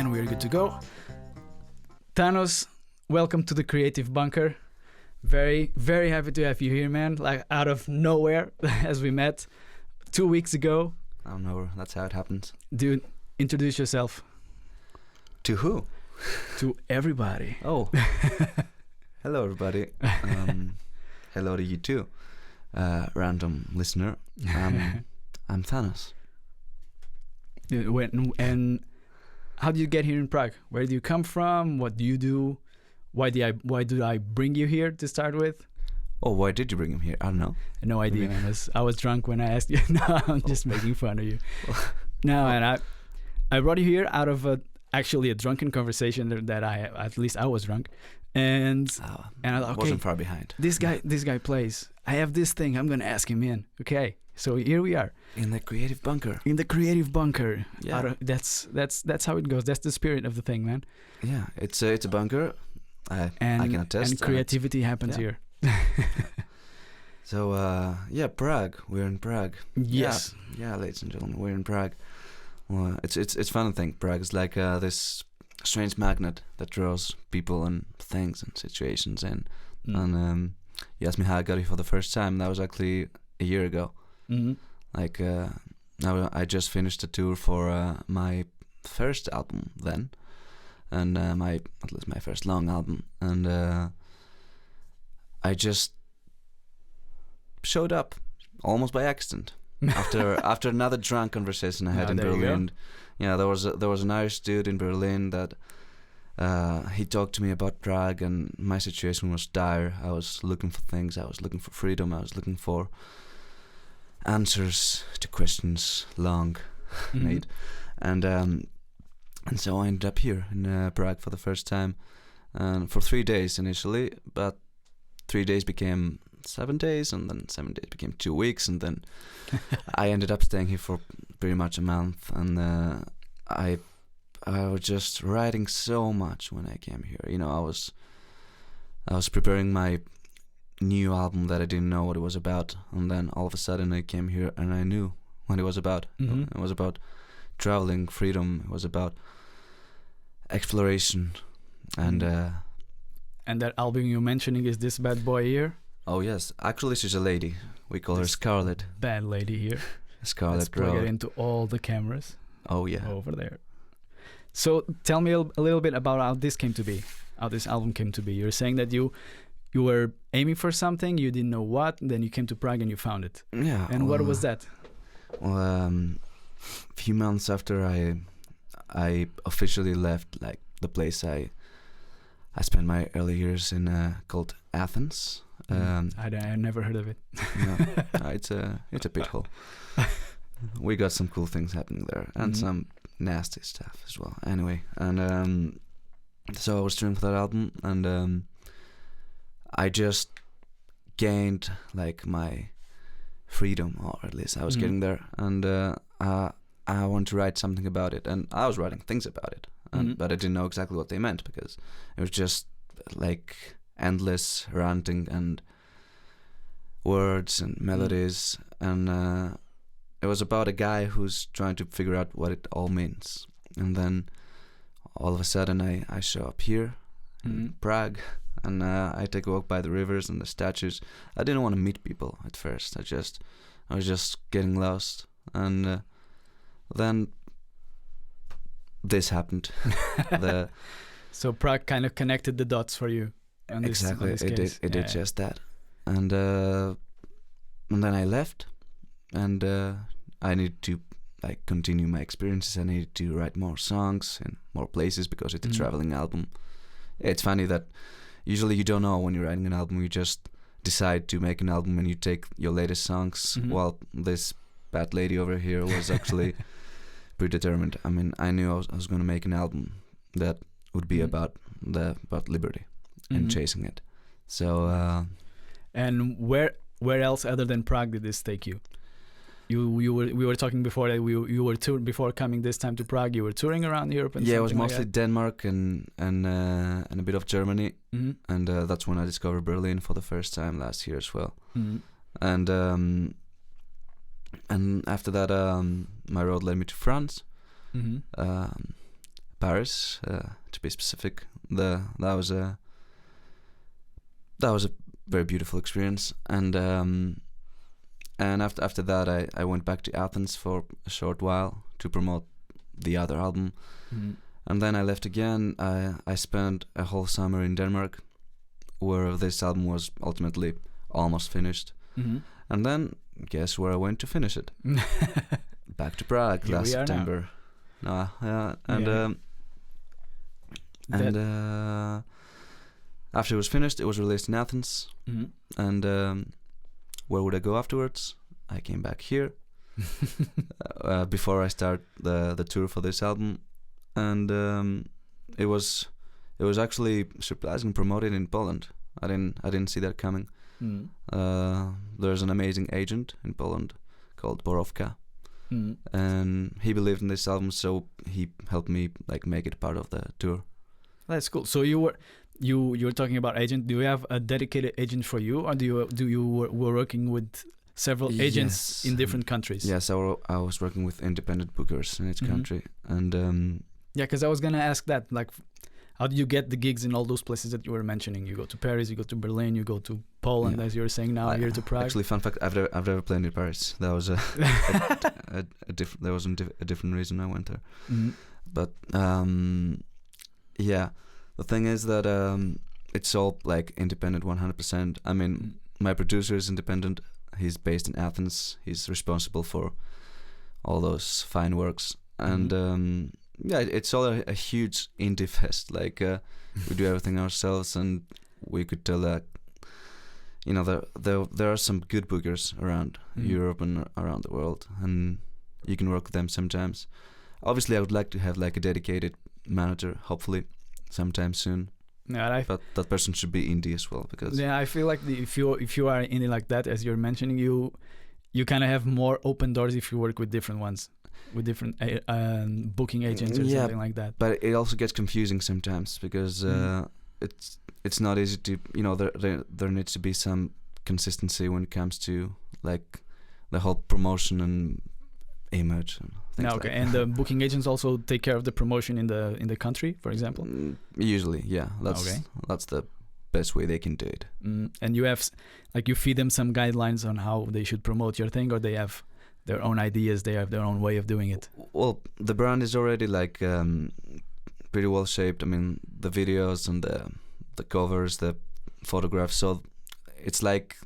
And we're good to go. Thannos, welcome to the Creative Bunker. Very, very happy to have you here, man. Like out of nowhere, as we met 2 weeks ago. I don't know, that's how it happens. Dude, introduce yourself. To who? To everybody. Oh. Hello, everybody. Hello to you too, random listener. I'm Thannos. And how did you get here in Prague? Where do you come from? What do you do? Why did I bring you here to start with? Oh, why did you bring him here? I don't know. No idea, man. I was drunk when I asked you. No, I'm just making fun of you. No, and I brought you here out of actually a drunken conversation that I was drunk, and I thought, okay, wasn't far behind. This guy plays. I have this thing. I'm gonna ask him in. Okay, so here we are in the Creative Bunker. In the Creative Bunker. Yeah, that's how it goes. That's the spirit of the thing, man. Yeah, it's a bunker. I can attest. And creativity happens here. So Prague. We're in Prague. Yes. Yeah, ladies and gentlemen, we're in Prague. Well, it's fun to think Prague is like this strange magnet that draws people and things and situations in. And you asked me how I got here for the first time. That was actually a year ago. Mm-hmm. Like now I just finished a tour for my first album then, and my first long album, and I just showed up almost by accident after another drunk conversation I had in Berlin. Yeah, there was an Irish dude in Berlin that he talked to me about Prague, and my situation was dire. I was looking for things. I was looking for freedom. I was looking for answers to questions long made, and so I ended up here in Prague for the first time, for 3 days initially, but 3 days became 7 days, and then 7 days became 2 weeks, and then I ended up staying here for pretty much a month, and I was just writing so much when I came here. You know, I was preparing my new album that I didn't know what it was about, and then all of a sudden I came here and I knew what it was about. Mm-hmm. It was about traveling, freedom. It was about exploration, and that album you're mentioning is this bad boy here. Oh yes, actually she's a lady. We call her Scarlet. Bad lady here. Scarlet Let's plug Road. it into all the cameras. Oh yeah. Over there. So tell me a little bit about how this came to be. How this album came to be. You're saying that you were aiming for something, you didn't know what, then you came to Prague and you found it. Yeah. And what was that? Well, a few months after I officially left, like the place I spent my early years in, called Athens. I never heard of it. No, it's a pit hole. We got some cool things happening there, and some nasty stuff as well. Anyway, and so I was touring for that album, and I just gained like my freedom, or at least I was getting there, and I wanted to write something about it, and I was writing things about it, but I didn't know exactly what they meant, because it was just like endless ranting and words and melodies, and it was about a guy who's trying to figure out what it all means. And then all of a sudden I show up here in Prague, and I take a walk by the rivers and the statues. I didn't want to meet people at first. I was just getting lost, and then this happened. So Prague kind of connected the dots for you. Exactly, it did just that, and then I left, and I needed to like continue my experiences. I needed to write more songs in more places because it's a traveling album. It's funny that usually you don't know when you're writing an album. You just decide to make an album and you take your latest songs. While this bad lady over here was actually predetermined. I mean, I knew I was going to make an album that would be about liberty and chasing it. So and where else other than Prague did this take you? We were talking before that you were touring before coming this time to Prague. You were touring around Europe, and yeah, it was like mostly Denmark and a bit of Germany, and that's when I discovered Berlin for the first time last year as well. And after that, my road led me to France, Paris, to be specific. That was a very beautiful experience, and after that I went back to Athens for a short while to promote the other album, and then I left again. I spent a whole summer in Denmark, where this album was ultimately almost finished, and then guess where I went to finish it? Back to Prague last September. After it was finished, it was released in Athens, and where would I go afterwards? I came back here before I start the tour for this album, and it was actually surprising promoted in Poland. I didn't see that coming. There's an amazing agent in Poland called Borowka, and he believed in this album, so he helped me like make it part of the tour. That's cool. So you were talking about agent. Do you have a dedicated agent for you, or do you were working with several agents in different countries? Yes, I was working with independent bookers in each country, and yeah, because I was gonna ask that, like, how do you get the gigs in all those places that you were mentioning? You go to Paris, you go to Berlin, you go to Poland, as you were saying now, here to Prague. Actually, fun fact: I've never played in Paris. That was a different reason I went there. But yeah, the thing is that it's all like independent 100%. I mean, my producer is independent. He's based in Athens. He's responsible for all those fine works, and yeah, it's all a huge indie fest. Like we do everything ourselves, and we could tell that there are some good bookers around Europe and around the world, and you can work with them sometimes. Obviously, I would like to have like a dedicated manager, hopefully sometime soon. Yeah, but that person should be indie as well, because I feel like if you are indie like that, as you're mentioning, you kind of have more open doors if you work with different ones, with different booking agents or something like that. But it also gets confusing sometimes, because it's not easy to, there needs to be some consistency when it comes to like the whole promotion and image and things like that. And the booking agents also take care of the promotion in the country, for example. Usually, yeah. That's the best way they can do it. And you have you feed them some guidelines on how they should promote your thing, or they have their own ideas, they have their own way of doing it? Well, the brand is already like pretty well shaped. I mean, the videos and the covers, the photographs. So it's like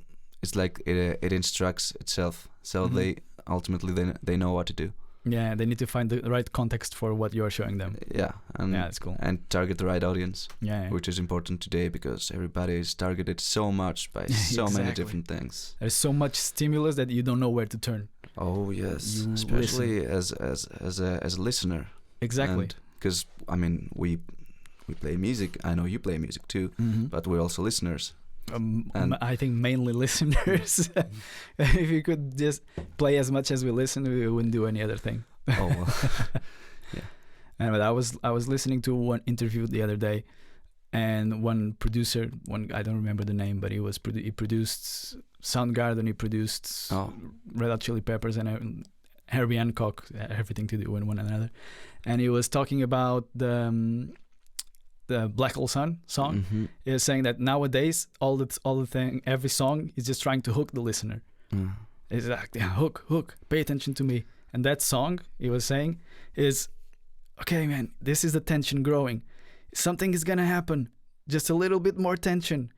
it instructs itself. So they ultimately they know what to do. Yeah, they need to find the right context for what you're showing them. Yeah, and that's cool. And target the right audience. Yeah. Which is important today, because everybody is targeted so much by so many different things. There's so much stimulus that you don't know where to turn. Oh yes, especially as a listener. Exactly. Because I mean, we play music. I know you play music too, but we're also listeners. I think mainly listeners. If you could just play as much as we listen, we wouldn't do any other thing. Oh well. Yeah. But I was listening to one interview the other day, and one producer, I don't remember the name, but he produced Soundgarden, he produced Red Hot Chili Peppers, and Herbie Hancock, everything to do with one another, and he was talking about the Black Hole Sun song. Is saying that nowadays every song is just trying to hook the listener. It's like, hook, pay attention to me. And that song, he was saying, is okay, man, this is the tension growing, something is gonna happen, just a little bit more tension,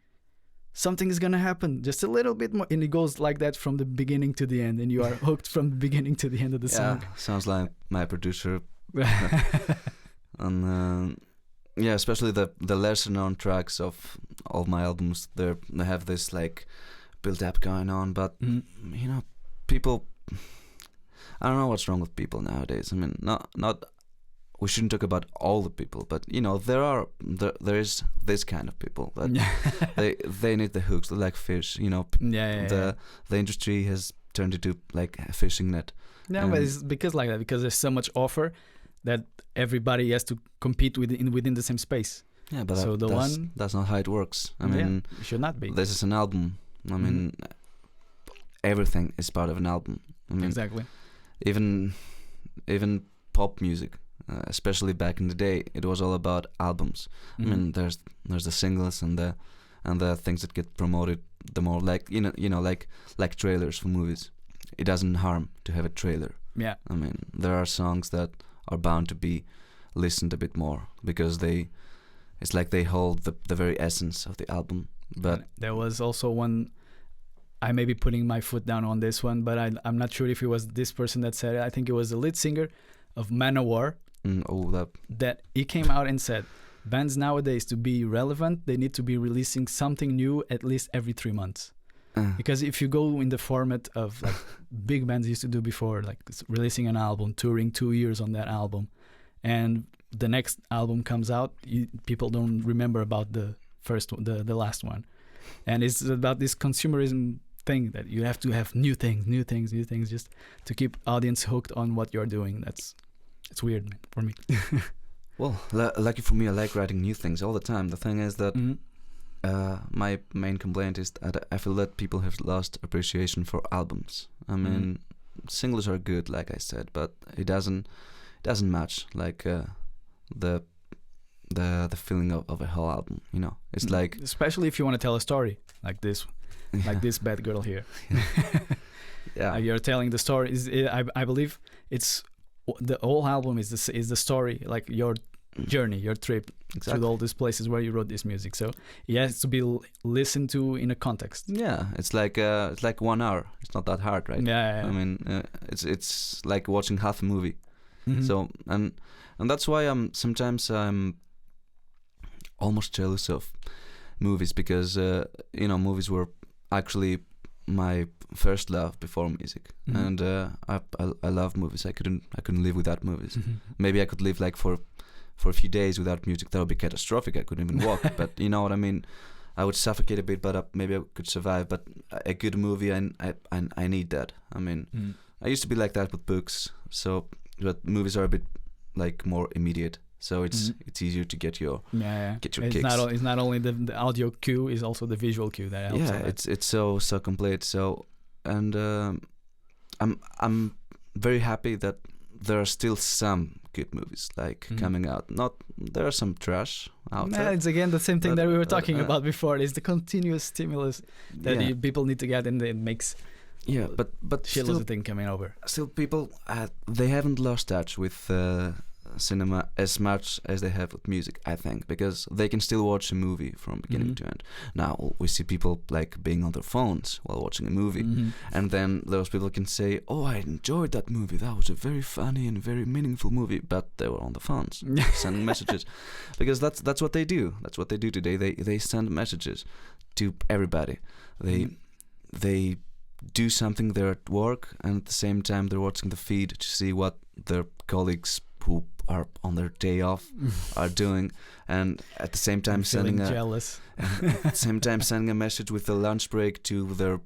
something is gonna happen, just a little bit more, and it goes like that from the beginning to the end, and you are hooked from the beginning to the end of the song. Sounds like my producer. And yeah, especially the lesser known tracks of all my albums, they have this like build up going on, but people, I don't know what's wrong with people nowadays. I mean, not we shouldn't talk about all the people, but there is this kind of people that they need the hooks, like fish. The industry has turned into like a fishing net. Yeah, but it's because like that, because there's so much offer that everybody has to compete within the same space. Yeah, but so that's not how it works. I mean, it should not be. This is an album. I mean, everything is part of an album. I mean, exactly. Even pop music. especially back in the day, it was all about albums. I mean, there's the singles and the things that get promoted. The more like like trailers for movies. It doesn't harm to have a trailer. Yeah. I mean, there are songs that are bound to be listened a bit more because it's like they hold the very essence of the album. But and there was also one. I may be putting my foot down on this one, but I'm not sure if it was this person that said it. I think it was the lead singer of Manowar. That he came out and said, bands nowadays, to be relevant, they need to be releasing something new at least every 3 months. Because if you go in the format of like big bands used to do before, like releasing an album, touring 2 years on that album, and the next album comes out, people don't remember about the last one. And it's about this consumerism thing that you have to have new things just to keep audience hooked on what you're doing. It's weird, man, for me. Well, lucky for me, I like writing new things all the time. The thing is that my main complaint is that I feel that people have lost appreciation for albums. I mean, singles are good, like I said, but it doesn't match like the feeling of a whole album. You know, it's like, especially if you want to tell a story like this, like this bad girl here. Yeah, you're telling the story. I believe it's the whole album is the story, like your journey, your trip through all these places where you wrote this music. So it has to be listened to in a context. Yeah, it's like 1 hour. It's not that hard, right? Yeah. I mean, it's like watching half a movie. So and that's why sometimes I'm almost jealous of movies, because movies were actually my first love before music. And I love movies. I couldn't live without movies. Maybe I could live like for a few days without music. That would be catastrophic. I couldn't even walk. But you know what I mean. I would suffocate a bit, but maybe I could survive. But a good movie, I need that. I mean, I used to be like that with books. But movies are a bit like more immediate. So it's easier to get your kicks. It's not only the audio cue, it's also the visual cue that helps. Yeah, it's so complete. So and I'm very happy that there are still some good movies like coming out. There are some trash out there. It's again the same thing that we were talking about before. It's the continuous stimulus that people need to get, and it makes but still the thing coming over. Still, people they haven't lost touch with cinema as much as they have with music, I think, because they can still watch a movie from beginning to end. Now we see people like being on their phones while watching a movie, and then those people can say, "Oh, I enjoyed that movie. That was a very funny and very meaningful movie," but they were on the phones sending messages, because that's what they do. That's what they do today. They send messages to everybody. They do something. They're at work, and at the same time they're watching the feed to see what their colleagues who are on their day off are doing, and at the same time sending a message with a lunch break to their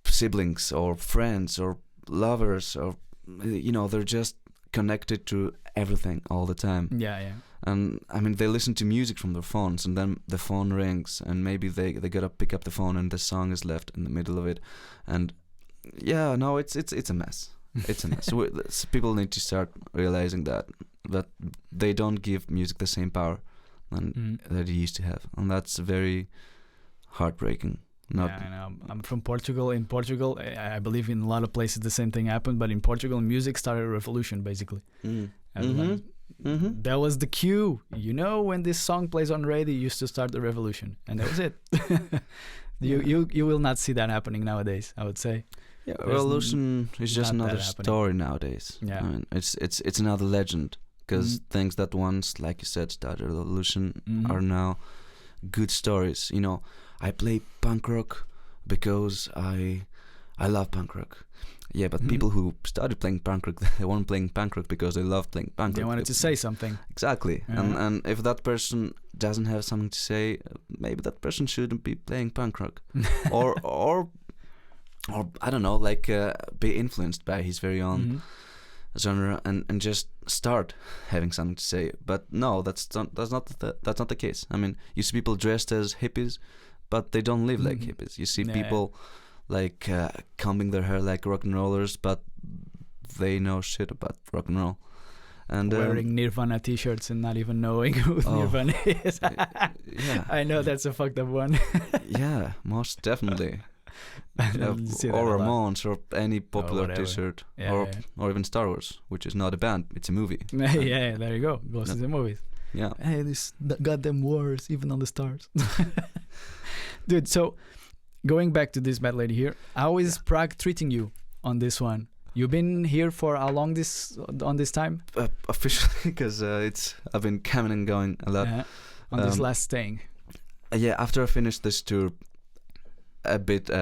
siblings or friends or lovers, or they're just connected to everything all the time. And I mean, they listen to music from their phones, and then the phone rings, and maybe they gotta pick up the phone, and the song is left in the middle of it, and it's a mess. It's a mess. People need to start realizing that they don't give music the same power that it used to have, and that's very heartbreaking. I know. I'm from Portugal. In Portugal, I believe in a lot of places the same thing happened, but in Portugal, music started a revolution, basically. That was the cue. When this song plays on radio, it used to start the revolution, and that was it. You will not see that happening nowadays, I would say. Yeah, revolution is just another story nowadays. Yeah, I mean, it's another legend, because things that once, like you said, started a revolution are now good stories. I play punk rock because I love punk rock. Yeah, but people who started playing punk rock, they weren't playing punk rock because they loved playing punk rock. They wanted to say something. Exactly. And if that person doesn't have something to say, maybe that person shouldn't be playing punk rock. or I don't know, be influenced by his very own genre and just start having something to say. But no, that's not the case. I mean, you see people dressed as hippies, but they don't live like hippies. You see people combing their hair like rock and rollers, but they know shit about rock and roll. And wearing Nirvana t-shirts and not even knowing who Nirvana is. Yeah, I know that's a fucked up one. yeah, most definitely. You see that Or a lot. Ramones, or any popular whatever. T-shirt, Yeah, or yeah. or even Star Wars, which is not a band; it's a movie. Yeah, there you go. Goes to the movies. Yeah, Hey, this goddamn wars, even on the stars. Dude, so going back to this bad lady here, how is Prague treating you on this one? You've been here for how long on this time? Officially, because I've been coming and going a lot. On this last staying. Yeah, after I finished this tour, a bit. It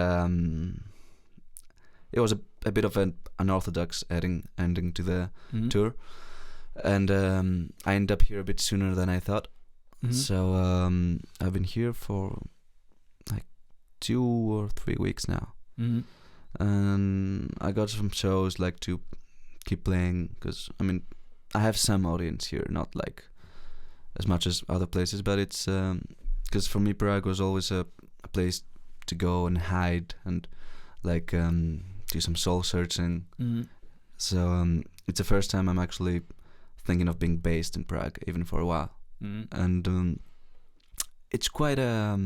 was a bit of an unorthodox ending to the tour, and I ended up here a bit sooner than I thought. So I've been here for like 2 or 3 weeks now, and I got some shows like to keep playing, because I mean I have some audience here, not like as much as other places, but it's because for me Prague was always a place to go and hide and like do some soul searching. So it's the first time I'm actually thinking of being based in Prague, even for a while. And it's quite a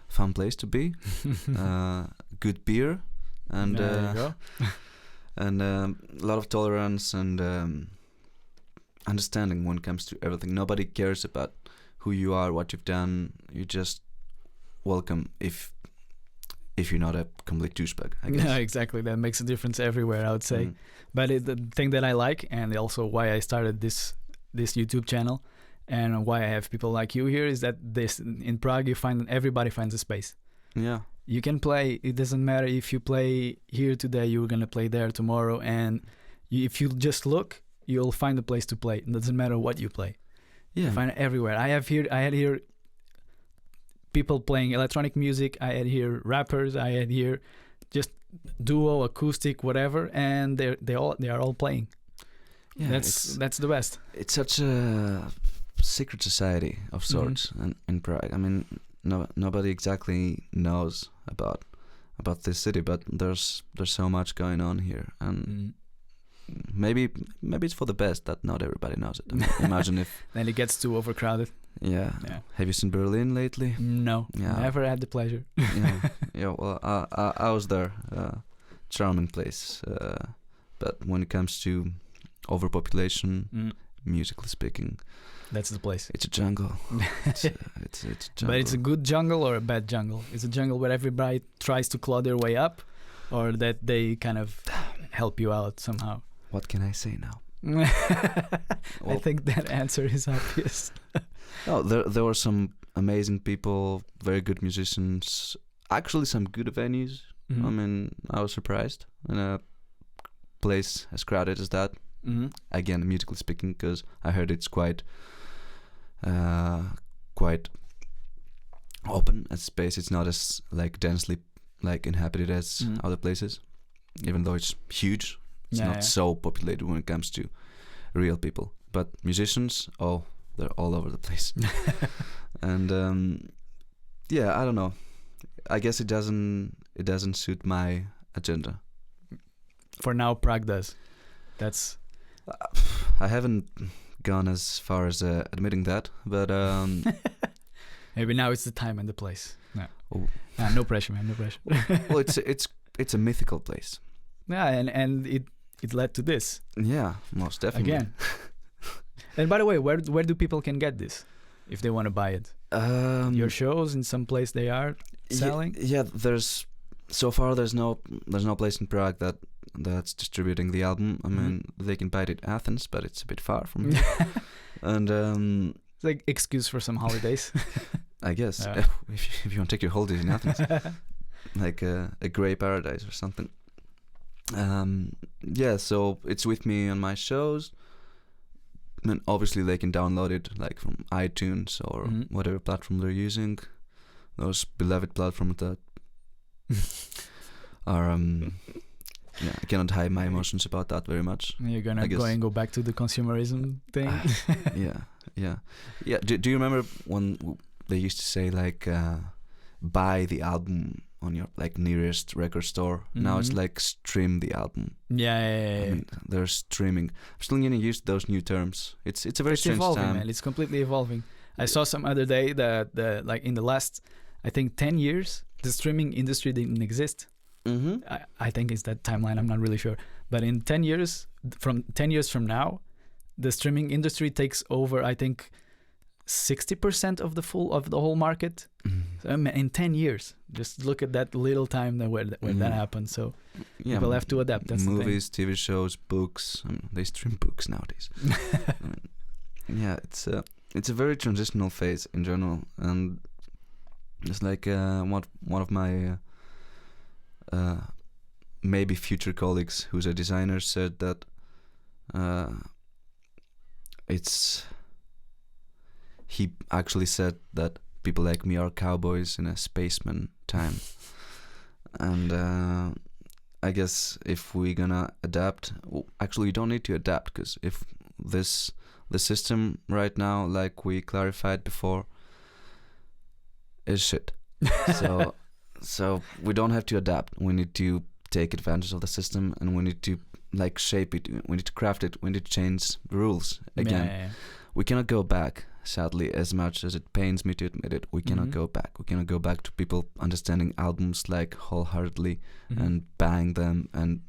fun place to be. Good beer and there you go. and a lot of tolerance and understanding when it comes to everything. Nobody cares about who you are, what you've done. You just welcome if you're not a complete douchebag, I guess. Yeah, exactly. That makes a difference everywhere, I would say. But the thing that I like, and also why I started this YouTube channel, and why I have people like you here, is that in Prague everybody finds a space. Yeah. You can play. It doesn't matter if you play here today, you're gonna play there tomorrow, and if you just look, you'll find a place to play. It doesn't matter what you play. Yeah. You find it everywhere. I had here people playing electronic music. I had here rappers. I had here just duo, acoustic, whatever, and they are all playing. Yeah, that's the best. It's such a secret society of sorts in Prague. I mean, nobody exactly knows about this city, but there's so much going on here, and maybe it's for the best that not everybody knows it. I mean, imagine if then it gets too overcrowded. Yeah. Have you seen Berlin lately? No. Yeah. Never had the pleasure. Yeah. Well, I was there. Charming place. But when it comes to overpopulation, musically speaking, that's the place. It's a jungle. It's a jungle. But it's a good jungle or a bad jungle? It's a jungle where everybody tries to claw their way up, or that they kind of help you out somehow. What can I say now? I think that answer is obvious. No, there were some amazing people, very good musicians, actually some good venues. I mean, I was surprised in a place as crowded as that. Again, musically speaking, because I heard it's quite open as space. It's not as like densely like inhabited as other places, even though it's huge. It's not so populated when it comes to real people. But musicians, they're all over the place. And I don't know. I guess it doesn't suit my agenda. For now, Prague does. That's. I haven't gone as far as admitting that, but maybe now it's the time and the place. No, no pressure, man. No pressure. Well, it's a mythical place. Yeah, and it led to this. Yeah, most definitely. Again. And by the way, where do people can get this if they want to buy it? Your shows in some place they are selling. Yeah, there's no place in Prague that's distributing the album. I mean, they can buy it at Athens, but it's a bit far from here. And it's like excuse for some holidays. I guess if you want to take your holidays in Athens, like a grey paradise or something. So it's with me on my shows. And obviously they can download it like from iTunes or whatever platform they're using. Those beloved platforms that are I cannot hide my emotions about that very much. You're gonna go back to the consumerism thing. Yeah. Do you remember when they used to say like buy the album on your like nearest record store. Now it's like stream the album. Yeah. I mean, they're streaming. I'm still getting used to those new terms. It's a very strange evolving, time. man. It's completely evolving. I saw some other day that like in the last, I think 10 years, the streaming industry didn't exist. I think it's that timeline. I'm not really sure, but in 10 years from now, the streaming industry takes over, I think, 60% of the whole market. So, in 10 years, just look at that little time where that happened. So people have to adapt. That's movies, TV shows, books. They stream books nowadays. Yeah, it's a very transitional phase in general, and it's like one of my maybe future colleagues who's a designer said that he actually said that people like me are cowboys in a spaceman time. And I guess if we're gonna adapt, actually you don't need to adapt, because if the system right now, like we clarified before, is shit. So we don't have to adapt. We need to take advantage of the system, and we need to like shape it. We need to craft it. We need to change the rules again. Yeah. We cannot go back. Sadly, as much as it pains me to admit it, we cannot go back. We cannot go back to people understanding albums like wholeheartedly and buying them, and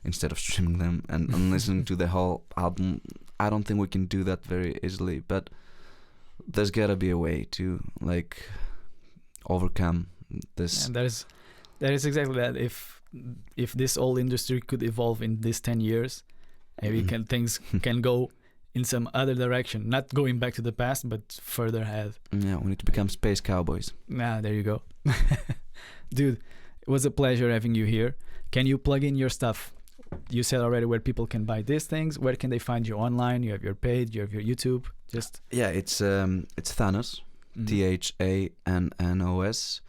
instead of streaming them and listening to the whole album. I don't think we can do that very easily, but there's gotta be a way to like overcome this. And that is exactly that. If this whole industry could evolve in this 10 years, maybe things can go in some other direction, not going back to the past, but further ahead. Yeah, we need to become space cowboys. There you go. Dude, it was a pleasure having you here. Can you plug in your stuff? You said already where people can buy these things. Where can they find you online? You have your page, you have your YouTube. It's Thannos, Thannos.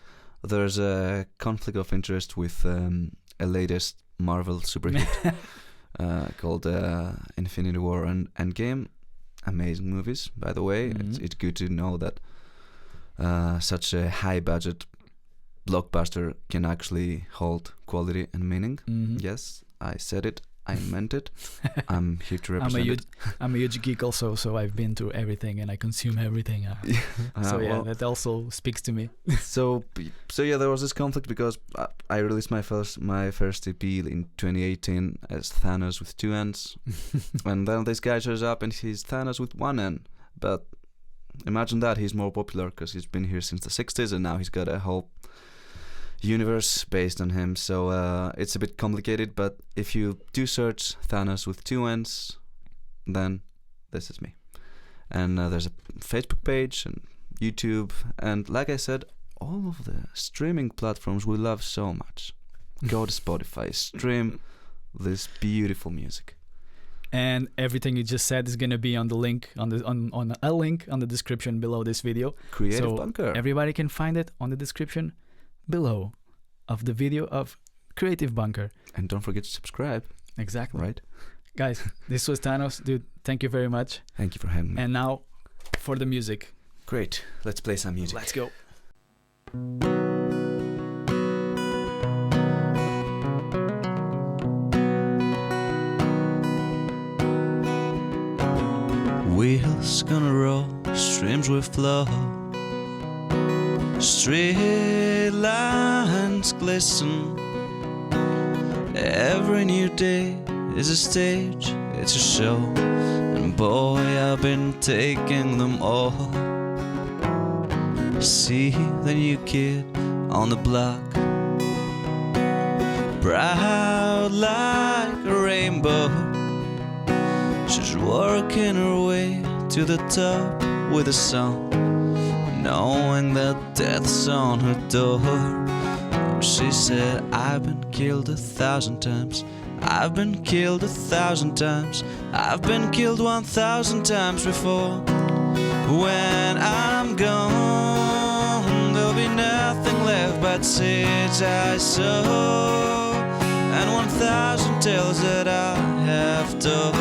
There's a conflict of interest with a latest Marvel superhit called Infinity War and Endgame. Amazing movies, by the way. It's good to know that such a high budget blockbuster can actually hold quality and meaning. Yes, I said it. I meant it. I'm here to represent it. I'm a huge geek also, so I've been through everything and I consume everything. That also speaks to me. so yeah, there was this conflict because I released my first EP in 2018 as Thanos with 2 N's, and then this guy shows up and he's Thanos with 1 N. But imagine that, he's more popular because he's been here since the 60s, and now he's got a whole universe based on him, so it's a bit complicated. But if you do search Thanos with 2 N's, then this is me. And there's a Facebook page and YouTube, and like I said, all of the streaming platforms we love so much. Go to Spotify, stream this beautiful music. And everything you just said is gonna be on the link on a link on the description below this video. Creative Bunker. Everybody can find it on the description below of the video of Creative Bunker. And don't forget to subscribe. Exactly. Right. Guys, this was Thanos. Dude, thank you very much. Thank you for having me. And now for the music. Great. Let's play some music. Let's go. Wheels gonna roll, streams will flow, straight lines glisten. Every new day is a stage, it's a show, and boy, I've been taking them all. See the new kid on the block, proud like a rainbow. She's working her way to the top with a song, knowing that death's on her door. She said, I've been killed 1,000 times, I've been killed 1,000 times, I've been killed 1,000 times before. When I'm gone, there'll be nothing left but seeds I sow, and 1,000 tales that I have told.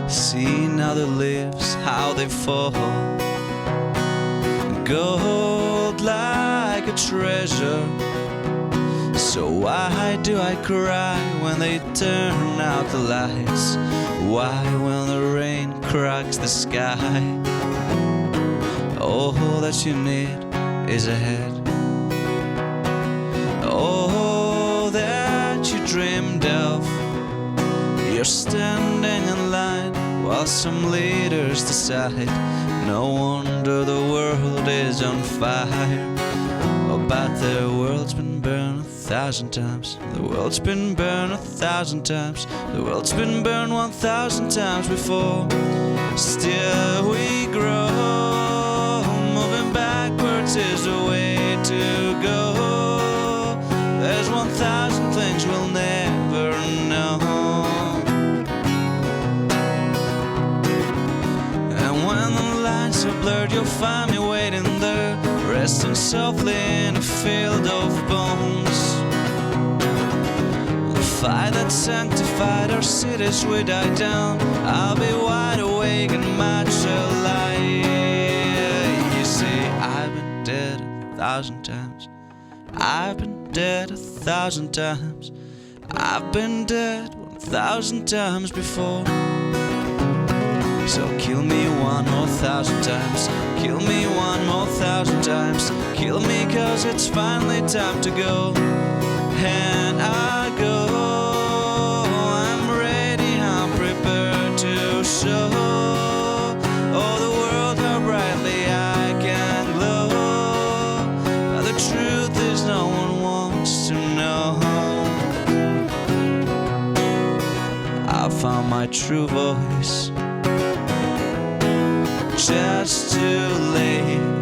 See now the leaves, how they fall. Gold like a treasure. So why do I cry when they turn out the lights? Why when the rain cracks the sky? All that you need is a head. All that you dreamed of. You're standing in line while some leaders decide. No wonder the world is on fire. Oh, but the world's been burned 1,000 times. The world's been burned 1,000 times. The world's been burned 1,000 times before. Still we grow. Moving backwards is the way to go. There's 1,000 things we'll never know. And when the lines are blurred, you'll find me waiting there, resting softly in a field of bones. The fire that sanctified our cities we die down. I'll be wide awake and much alive. You see, I've been dead 1,000 times. I've been dead 1,000 times. I've been dead 1,000 times before. So kill me 1,000 times. Kill me 1,000 times. Kill me 'cause it's finally time to go. And I go. I'm ready, I'm prepared to show all the world how brightly I can glow. But the truth is no one wants to know. I found my true voice just too late.